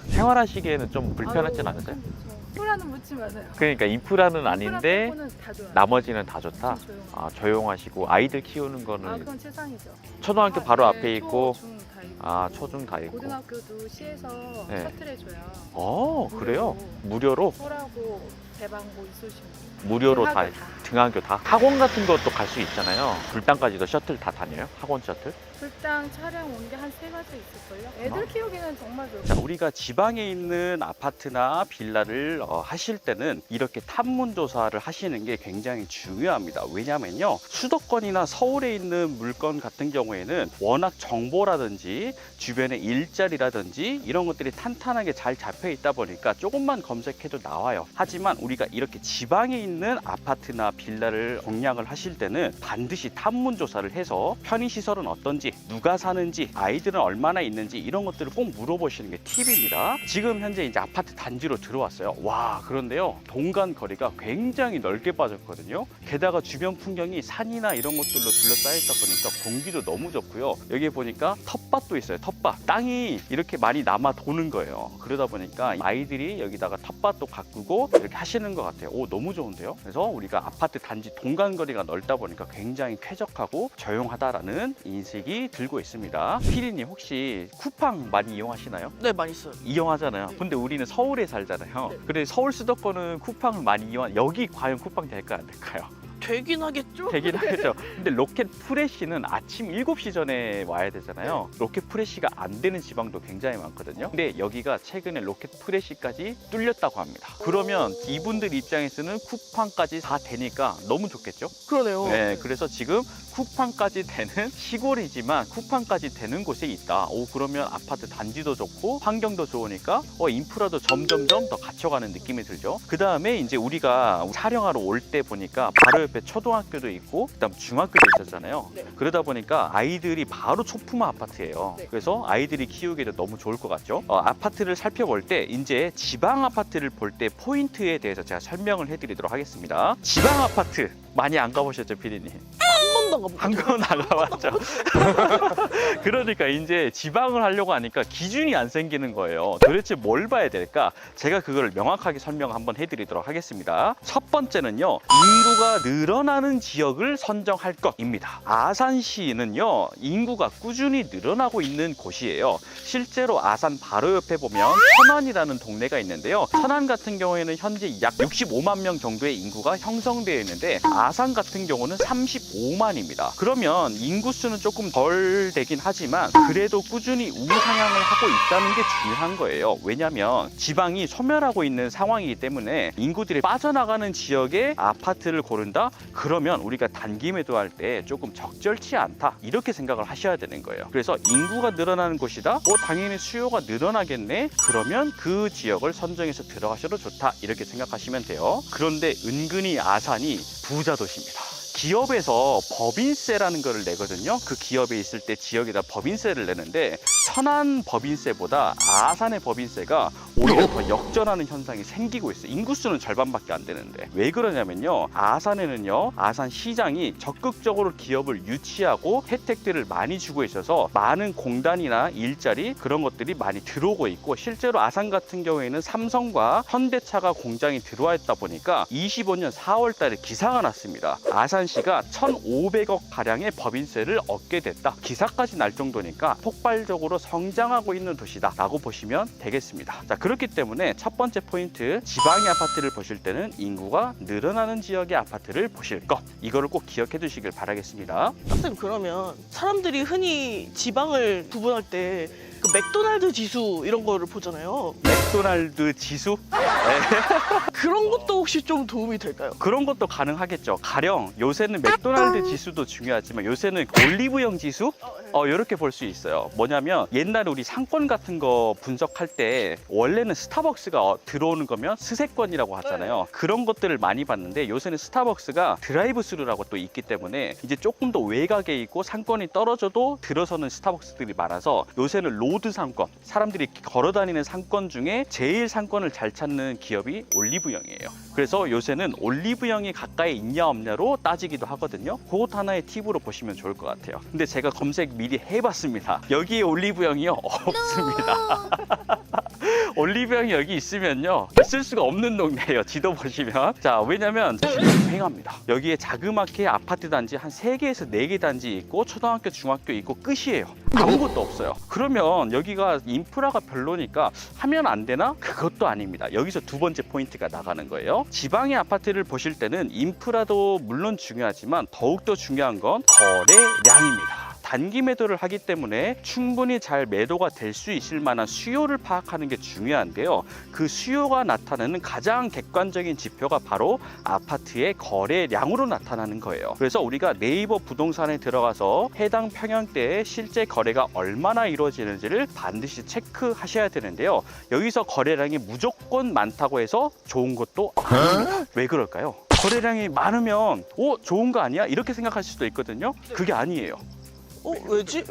생활하시기에는 좀 불편하진 않으세요? 인프라는 묻지 마세요. 그러니까 인프라는 아닌데 인프라 빼고는 다 좋아요. 나머지는 다 좋다? 조용. 아, 조용하시고 아이들 키우는 거는 그건 최상이죠. 초등학교 바로 네, 앞에 있고 초, 중 다 있고. 아, 초중 다 있고. 고등학교도 시에서 네. 셔틀 해줘요. 그래요? 무료로? 소라고 대방고 이쑤시면 무료로 다, 등하교 다. 등하교 다? 학원 같은 것도 갈 수 있잖아요. 불당까지도 셔틀 다 다녀요? 학원 셔틀? 불당 차량 온 게 한 3가지 있을걸요? 애들 키우기는 정말 좋고. 자, 우리가 지방에 있는 아파트나 빌라를 하실 때는 이렇게 탐문 조사를 하시는 게 굉장히 중요합니다. 왜냐면요, 수도권이나 서울에 있는 물건 같은 경우에는 워낙 정보라든지 주변에 일자리라든지 이런 것들이 탄탄하게 잘 잡혀 있다 보니까 조금만 검색해도 나와요. 하지만 우리가 이렇게 지방에 있는 아파트나 빌라를 공략을 하실 때는 반드시 탐문 조사를 해서 편의시설은 어떤지, 누가 사는지, 아이들은 얼마나 있는지 이런 것들을 꼭 물어보시는 게 팁입니다. 지금 현재 이제 아파트 단지로 들어왔어요. 와, 그런데요, 동간 거리가 굉장히 넓게 빠졌거든요. 게다가 주변 풍경이 산이나 이런 것들로 둘러싸여 있다 보니까 공기도 너무 좋고요. 여기 보니까 텃밭도 있어요. 텃밭. 땅이 이렇게 많이 남아 도는 거예요. 그러다 보니까 아이들이 여기다가 텃밭도 가꾸고 이렇게 하시는 것 같아요. 오, 너무 좋은데요. 그래서 우리가 아파트 단지 동간 거리가 넓다 보니까 굉장히 쾌적하고 조용하다라는 인식이 들고 있습니다. 피디님 혹시 쿠팡 많이 이용하시나요? 네, 많이 써요. 이용하잖아요. 네. 근데 우리는 서울에 살잖아요. 네. 근데 서울 수도권은 쿠팡을 많이 여기 과연 쿠팡 될까요, 안 될까요? 되긴 하겠죠? 되긴 하겠죠. 근데 로켓 프레시는 아침 7시 전에 와야 되잖아요. 로켓 프레시가 안 되는 지방도 굉장히 많거든요. 근데 여기가 최근에 로켓 프레시까지 뚫렸다고 합니다. 그러면 이분들 입장에서는 쿠팡까지 다 되니까 너무 좋겠죠? 그러네요. 네, 그래서 지금 쿠팡까지 되는 시골이지만 쿠팡까지 되는 곳에 있다. 오, 그러면 아파트 단지도 좋고 환경도 좋으니까 인프라도 점점점 더 갖춰가는 느낌이 들죠. 그 다음에 이제 우리가 촬영하러 올 때 보니까 바로 옆에 초등학교도 있고 그다음 중학교도 있었잖아요. 네. 그러다 보니까 아이들이 바로 초품 아파트예요. 네. 그래서 아이들이 키우기도 너무 좋을 것 같죠. 아파트를 살펴볼 때 이제 지방 아파트를 볼 때 포인트에 대해서 제가 설명을 해드리도록 하겠습니다. 지방 아파트 많이 안 가보셨죠, 피디님? 한 번도 안 한 가봤죠. 번 나가봤죠. 그러니까 이제 지방을 하려고 하니까 기준이 안 생기는 거예요. 도대체 뭘 봐야 될까? 제가 그걸 명확하게 설명 한번 해드리도록 하겠습니다. 첫 번째는요, 인구가 늘어나는 지역을 선정할 것입니다. 아산시는요, 인구가 꾸준히 늘어나고 있는 곳이에요. 실제로 아산 바로 옆에 보면 천안이라는 동네가 있는데요. 천안 같은 경우에는 현재 약 65만 명 정도의 인구가 형성되어 있는데 아산 같은 경우는 35만이 시간입니다. 그러면 인구수는 조금 덜 되긴 하지만 그래도 꾸준히 우상향을 하고 있다는 게 중요한 거예요. 왜냐하면 지방이 소멸하고 있는 상황이기 때문에 인구들이 빠져나가는 지역에 아파트를 고른다? 그러면 우리가 단기 매도할 때 조금 적절치 않다, 이렇게 생각을 하셔야 되는 거예요. 그래서 인구가 늘어나는 곳이다? 당연히 수요가 늘어나겠네? 그러면 그 지역을 선정해서 들어가셔도 좋다, 이렇게 생각하시면 돼요. 그런데 은근히 아산이 부자 도시입니다. 기업에서 법인세라는 거를 내거든요. 그 기업에 있을 때 지역에다 법인세를 내는데 천안 법인세보다 아산의 법인세가 오히려 더 역전하는 현상이 생기고 있어요. 인구수는 절반밖에 안 되는데. 왜 그러냐면요, 아산에는요, 아산 시장이 적극적으로 기업을 유치하고 혜택들을 많이 주고 있어서 많은 공단이나 일자리 그런 것들이 많이 들어오고 있고, 실제로 아산 같은 경우에는 삼성과 현대차가 공장이 들어와 있다 보니까 25년 4월 달에 기사가 났습니다. 아산시가 1,500억 가량의 법인세를 얻게 됐다. 기사까지 날 정도니까 폭발적으로 성장하고 있는 도시다 라고 보시면 되겠습니다. 자, 그렇기 때문에 첫 번째 포인트, 지방의 아파트를 보실 때는 인구가 늘어나는 지역의 아파트를 보실 것, 이거를 꼭 기억해 두시길 바라겠습니다. 쌤, 그러면 사람들이 흔히 지방을 구분할 때 그 맥도날드 지수 이런 거를 보잖아요. 맥도날드 지수? 그런 것도 혹시 좀 도움이 될까요? 그런 것도 가능하겠죠. 가령 요새는 맥도날드 지수도 중요하지만 요새는 올리브영 지수? 이렇게 볼 수 있어요. 뭐냐면 옛날에 우리 상권 같은 거 분석할 때 원래는 스타벅스가 들어오는 거면 스세권이라고 하잖아요. 그런 것들을 많이 봤는데 요새는 스타벅스가 드라이브 스루라고 또 있기 때문에 이제 조금 더 외곽에 있고 상권이 떨어져도 들어서는 스타벅스들이 많아서 요새는 로드 상권, 사람들이 걸어 다니는 상권 중에 제일 상권을 잘 찾는 기업이 올리브영이에요. 그래서 요새는 올리브영이 가까이 있냐 없냐로 따지기도 하거든요. 그것 하나의 팁으로 보시면 좋을 것 같아요. 근데 제가 검색 미리 해봤습니다. 여기에 올리브영이요? 없습니다. 올리브영이 여기 있으면요, 있을 수가 없는 동네예요. 지도 보시면. 자, 왜냐면 횡합니다. 여기에 자그맣게 아파트 단지 한 3개에서 4개 단지 있고 초등학교, 중학교 있고 끝이에요. 아무것도 없어요. 그러면 여기가 인프라가 별로니까 하면 안 되나? 그것도 아닙니다. 여기서 두 번째 포인트가 나가는 거예요. 지방의 아파트를 보실 때는 인프라도 물론 중요하지만 더욱더 중요한 건 거래량입니다. 단기 매도를 하기 때문에 충분히 잘 매도가 될 수 있을 만한 수요를 파악하는 게 중요한데요. 그 수요가 나타내는 가장 객관적인 지표가 바로 아파트의 거래량으로 나타나는 거예요. 그래서 우리가 네이버 부동산에 들어가서 해당 평형대에 실제 거래가 얼마나 이루어지는지를 반드시 체크하셔야 되는데요. 여기서 거래량이 무조건 많다고 해서 좋은 것도 아닙니다. 왜 그럴까요? 거래량이 많으면 좋은 거 아니야? 이렇게 생각할 수도 있거든요. 그게 아니에요. 왜지?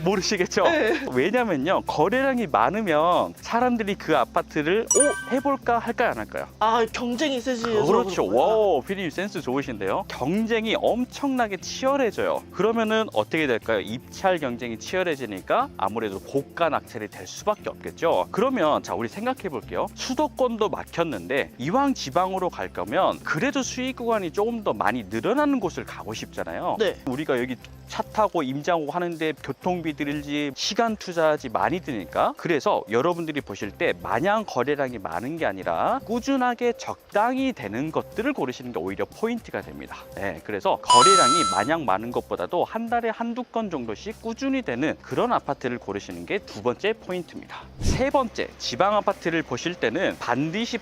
모르시겠죠? 네. 왜냐면요, 거래량이 많으면 사람들이 그 아파트를 해볼까 할까요, 안 할까요? 경쟁이 세지해서. 그렇죠. 그런구나. 와우, 피디님 센스 좋으신데요. 경쟁이 엄청나게 치열해져요. 그러면은 어떻게 될까요? 입찰 경쟁이 치열해지니까 아무래도 고가 낙찰이 될 수밖에 없겠죠. 그러면 자, 우리 생각해 볼게요. 수도권도 막혔는데 이왕 지방으로 갈 거면 그래도 수익 구간이 조금 더 많이 늘어나는 곳을 가고 싶잖아요. 네. 우리가 여기 차 타고 임장오고 하는데 교통비 들일지 시간 투자하지 많이 드니까, 그래서 여러분들이 보실 때 마냥 거래량이 많은 게 아니라 꾸준하게 적당히 되는 것들을 고르시는 게 오히려 포인트가 됩니다. 네, 그래서 거래량이 마냥 많은 것보다도 한 달에 한두 건 정도씩 꾸준히 되는 그런 아파트를 고르시는 게 두 번째 포인트입니다. 세 번째, 지방 아파트를 보실 때는 반드시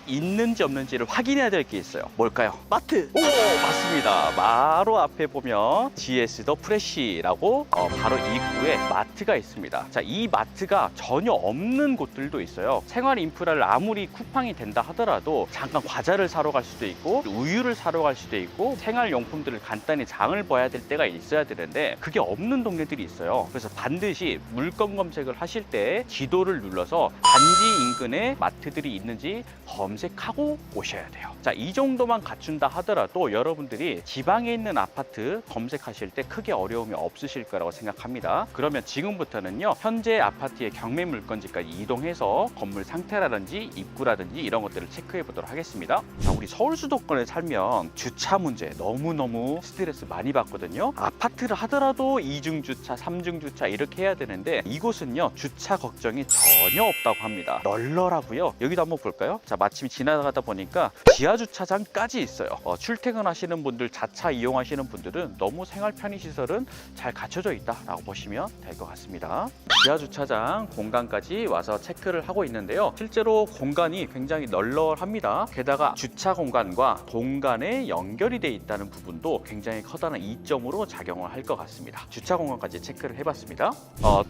있는지 없는지를 확인해야 될 게 있어요. 뭘까요? 마트. 맞습니다. 바로 앞에 보면 GS 더 프레시라고 바로 입구에 마트가 있습니다. 자, 이 마트가 전혀 없는 곳들도 있어요. 생활 인프라를 아무리 쿠팡이 된다 하더라도 잠깐 과자를 사러 갈 수도 있고 우유를 사러 갈 수도 있고 생활용품들을 간단히 장을 봐야 될 때가 있어야 되는데 그게 없는 동네들이 있어요. 그래서 반드시 물건 검색을 하실 때 지도를 눌러서 단지 인근에 마트들이 있는지 검색하고 오셔야 돼요. 자, 이 정도만 갖춘다 하더라도 여러분들이 지방에 있는 아파트 검색하실 때 크게 어려움이 없으실 거라고 생각합니다. 그러면 지금부터는요, 현재 아파트의 경매 물건지까지 이동해서 건물 상태라든지 입구라든지 이런 것들을 체크해 보도록 하겠습니다. 자, 우리 서울 수도권에 살면 주차 문제 너무너무 스트레스 많이 받거든요. 아파트를 하더라도 2중 주차, 3중 주차 이렇게 해야 되는데 이곳은요, 주차 걱정이 전혀 없다고 합니다. 널널하고요. 여기도 한번 볼까요? 자, 마침 지나가다 보니까 지하 주차장까지 있어요. 출퇴근하시는 분들, 자차 이용하시는 분들은 너무 생활 편의 시설은 잘 갖춰져 있다라고 보시면 될 것 같습니다. 지하 주차장 공간까지 와서 체크를 하고 있는데요. 실제로 공간이 굉장히 널널합니다. 게다가 주차 공간과 동간에 연결이 돼 있다는 부분도 굉장히 커다란 이점으로 작용을 할 것 같습니다. 주차 공간까지 체크를 해봤습니다.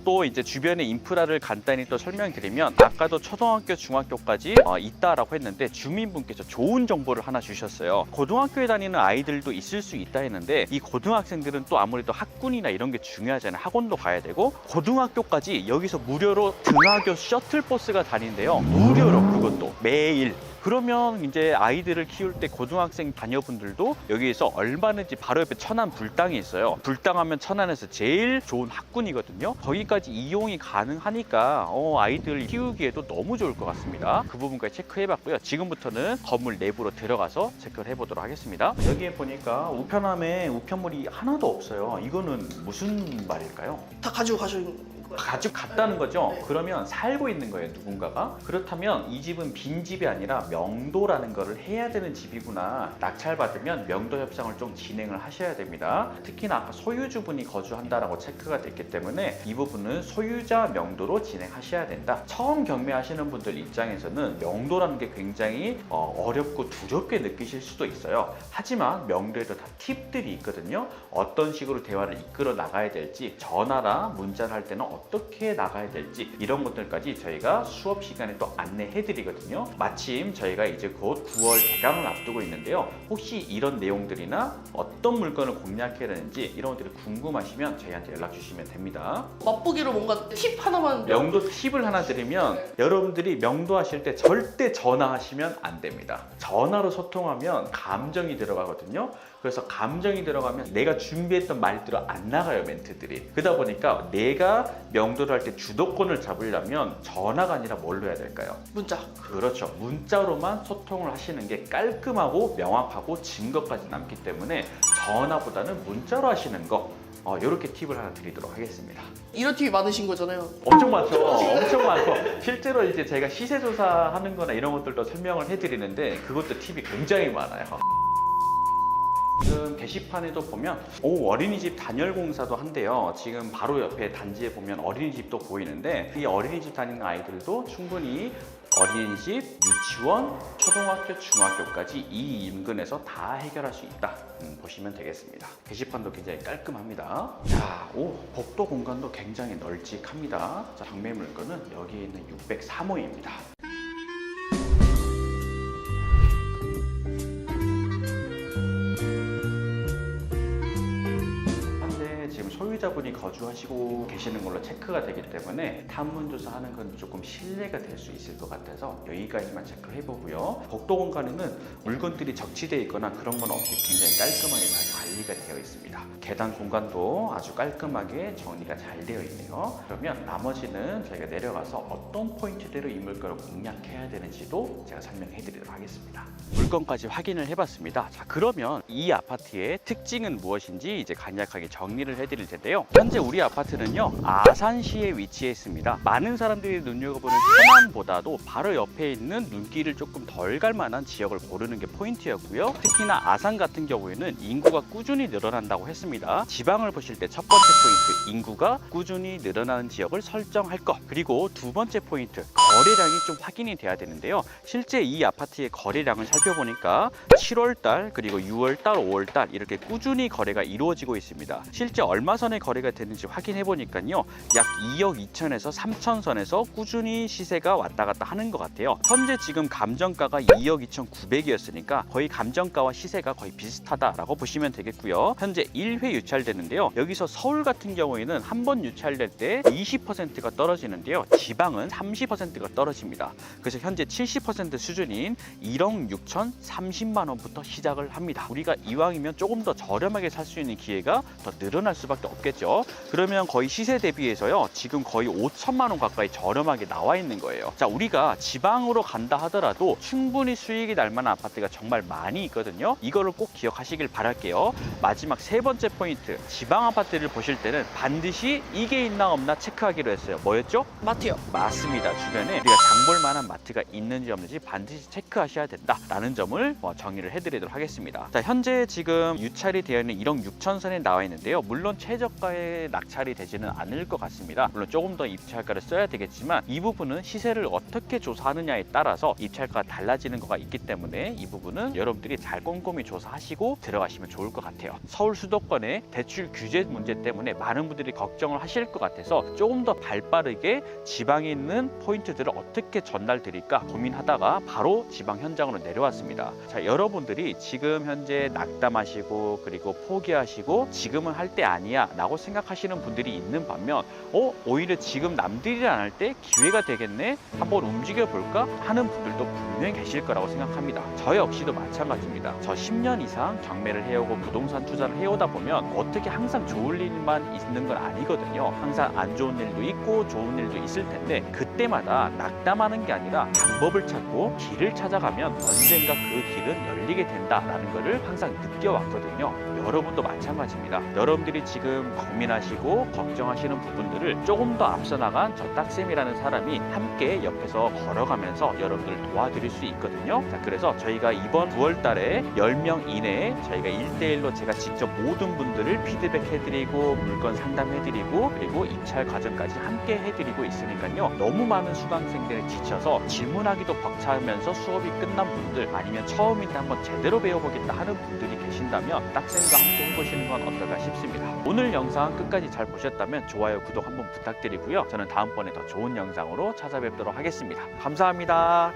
또 이제 주변의 인프라를 간단히 또 설명드리면, 아까도 초등학교, 중학교까지 있다라고 했는데 주민분께서 좋은 정보를 하나 주셨어요. 고등학교에 다니는 아이들도 있을 수 있다 했는데, 이 고등학생들은 또 아무래도 학군이나 이런 게 중요하잖아요. 학원도 가야 되고, 고등학교까지 여기서 무료로 등하교 셔틀버스가 다니는데요. 무료로, 그것도 매일. 그러면 이제 아이들을 키울 때 고등학생 자녀분들도 여기에서 얼마든지 바로 옆에 천안 불당이 있어요. 불당하면 천안에서 제일 좋은 학군이거든요. 거기까지 이용이 가능하니까 아이들 키우기에도 너무 좋을 것 같습니다. 그 부분까지 체크해봤고요. 지금부터는 건물 내부로 들어가서 체크를 해보도록 하겠습니다. 여기에 보니까 우편함에 우편물이 하나도 없어요. 이거는 무슨 말일까요? 다 가지고 가시는 거예요. 가지고 갔다는 거죠. 그러면 살고 있는 거예요, 누군가가. 그렇다면 이 집은 빈 집이 아니라 명도라는 거를 해야 되는 집이구나. 낙찰받으면 명도 협상을 좀 진행을 하셔야 됩니다. 특히나 아까 소유주분이 거주한다라고 체크가 됐기 때문에 이 부분은 소유자 명도로 진행하셔야 된다. 처음 경매하시는 분들 입장에서는 명도라는 게 굉장히 어렵고 두렵게 느끼실 수도 있어요. 하지만 명도에도 다 팁들이 있거든요. 어떤 식으로 대화를 이끌어 나가야 될지, 전화나 문자를 할 때는 어떻게 나가야 될지, 이런 것들까지 저희가 수업 시간에 또 안내해 드리거든요. 마침 저희가 이제 곧 9월 개강을 앞두고 있는데요. 혹시 이런 내용들이나 어떤 물건을 공략해야 되는지 이런 것들이 궁금하시면 저희한테 연락 주시면 됩니다. 맛보기로 뭔가 팁 하나만. 명도 팁을 하나 드리면, 여러분들이 명도하실 때 절대 전화하시면 안 됩니다. 전화로 소통하면 감정이 들어가거든요. 그래서 감정이 들어가면 내가 준비했던 말대로 안 나가요, 멘트들이. 그러다 보니까 내가 명도를 할 때 주도권을 잡으려면 전화가 아니라 뭘로 해야 될까요? 문자. 그렇죠. 문자로만 소통을 하시는 게 깔끔하고 명확하고 증거까지 남기 때문에 전화보다는 문자로 하시는 거, 이렇게 팁을 하나 드리도록 하겠습니다. 이런 팁이 많으신 거잖아요. 엄청 많죠. 엄청 많고, 실제로 이제 제가 시세 조사하는 거나 이런 것들도 설명을 해드리는데 그것도 팁이 굉장히 많아요. 지금 게시판에도 보면 어린이집 단열 공사도 한대요. 지금 바로 옆에 단지에 보면 어린이집도 보이는데, 이 어린이집 다니는 아이들도 충분히 어린이집, 유치원, 초등학교, 중학교까지 이 인근에서 다 해결할 수 있다, 보시면 되겠습니다. 게시판도 굉장히 깔끔합니다. 자, 복도 공간도 굉장히 널찍합니다. 자, 경매 물건은 여기에 있는 603호입니다. 소유자분이 거주하시고 계시는 걸로 체크가 되기 때문에 탐문조사하는 건 조금 신뢰가 될 수 있을 것 같아서 여기까지만 체크해보고요. 복도 공간에는 물건들이 적치되어 있거나 그런 건 없이 굉장히 깔끔하게 잘 관리가 되어 있습니다. 계단 공간도 아주 깔끔하게 정리가 잘 되어 있네요. 그러면 나머지는 저희가 내려가서 어떤 포인트대로 이 물건을 공략해야 되는지도 제가 설명해 드리도록 하겠습니다. 물건까지 확인을 해봤습니다. 자, 그러면 이 아파트의 특징은 무엇인지 이제 간략하게 정리를 해드릴 텐데요. 현재 우리 아파트는요, 아산시에 위치해 있습니다. 많은 사람들이 눈여겨보는 천안보다도 바로 옆에 있는 눈길을 조금 덜 갈 만한 지역을 고르는 게 포인트였고요. 특히나 아산 같은 경우에는 인구가 꾸준히 늘어난다고 했습니다. 지방을 보실 때 첫 번째 포인트, 인구가 꾸준히 늘어나는 지역을 설정할 것. 그리고 두 번째 포인트, 거래량이 좀 확인이 돼야 되는데요. 실제 이 아파트의 거래량을 살펴보니까 7월달, 그리고 6월달, 5월달 이렇게 꾸준히 거래가 이루어지고 있습니다. 실제 얼마 선에 거래가 되는지 확인해 보니까요, 약 2억 2천에서 3천 선에서 꾸준히 시세가 왔다 갔다 하는 것 같아요. 현재 지금 감정가가 2억 2천 9백이었으니까 거의 감정가와 시세가 거의 비슷하다라고 보시면 되겠습니다. 되겠고요. 현재 1회 유찰되는데요. 여기서 서울 같은 경우에는 한 번 유찰될 때 20%가 떨어지는데요. 지방은 30%가 떨어집니다. 그래서 현재 70% 수준인 1억 6천 30만 원부터 시작을 합니다. 우리가 이왕이면 조금 더 저렴하게 살 수 있는 기회가 더 늘어날 수밖에 없겠죠. 그러면 거의 시세 대비해서요. 지금 거의 5천만 원 가까이 저렴하게 나와 있는 거예요. 자, 우리가 지방으로 간다 하더라도 충분히 수익이 날 만한 아파트가 정말 많이 있거든요. 이거를 꼭 기억하시길 바랄게요. 마지막 세 번째 포인트, 지방 아파트를 보실 때는 반드시 이게 있나 없나 체크하기로 했어요. 뭐였죠? 마트요. 맞습니다. 주변에 우리가 장볼 만한 마트가 있는지 없는지 반드시 체크하셔야 된다라는 점을 정의를 해드리도록 하겠습니다. 자, 현재 지금 유찰이 되어 있는 1억 6천 선에 나와 있는데요. 물론 최저가에 낙찰이 되지는 않을 것 같습니다. 물론 조금 더 입찰가를 써야 되겠지만 이 부분은 시세를 어떻게 조사하느냐에 따라서 입찰가가 달라지는 거가 있기 때문에 이 부분은 여러분들이 잘 꼼꼼히 조사하시고 들어가시면 좋을 것 같아요. 서울 수도권의 대출 규제 문제 때문에 많은 분들이 걱정을 하실 것 같아서 조금 더 발빠르게 지방에 있는 포인트들을 어떻게 전달드릴까 고민하다가 바로 지방 현장으로 내려왔습니다. 자, 여러분들이 지금 현재 낙담하시고 그리고 포기하시고 지금은 할 때 아니야 라고 생각하시는 분들이 있는 반면 오히려 지금 남들이 안 할 때 기회가 되겠네, 한번 움직여 볼까 하는 분들도 분명히 계실 거라고 생각합니다. 저 역시도 마찬가지입니다. 저 10년 이상 경매를 해오고 부동산 투자를 해오다 보면 어떻게 항상 좋을 일만 있는 건 아니거든요. 항상 안 좋은 일도 있고 좋은 일도 있을 텐데 그때마다 낙담하는 게 아니라 방법을 찾고 길을 찾아가면 언젠가 그 길은 열리게 된다라는 것을 항상 느껴왔거든요. 여러분도 마찬가지입니다. 여러분들이 지금 고민하시고 걱정하시는 부분들을 조금 더 앞서 나간 저 딱쌤이라는 사람이 함께 옆에서 걸어가면서 여러분들을 도와드릴 수 있거든요. 자, 그래서 저희가 이번 9월 달에 10명 이내에 저희가 1대1로 제가 직접 모든 분들을 피드백 해드리고 물건 상담해드리고 그리고 입찰 과정까지 함께 해드리고 있으니까요. 너무 많은 수강생들이 지쳐서 질문하기도 벅차면서 수업이 끝난 분들 아니면 처음인데 한번 제대로 배워보겠다 하는 분들이 계신다면 딱쌤과 함께 해보시는 건 어떨까 싶습니다. 오늘 영상 끝까지 잘 보셨다면 좋아요, 구독 한번 부탁드리고요. 저는 다음번에 더 좋은 영상으로 찾아뵙도록 하겠습니다. 감사합니다.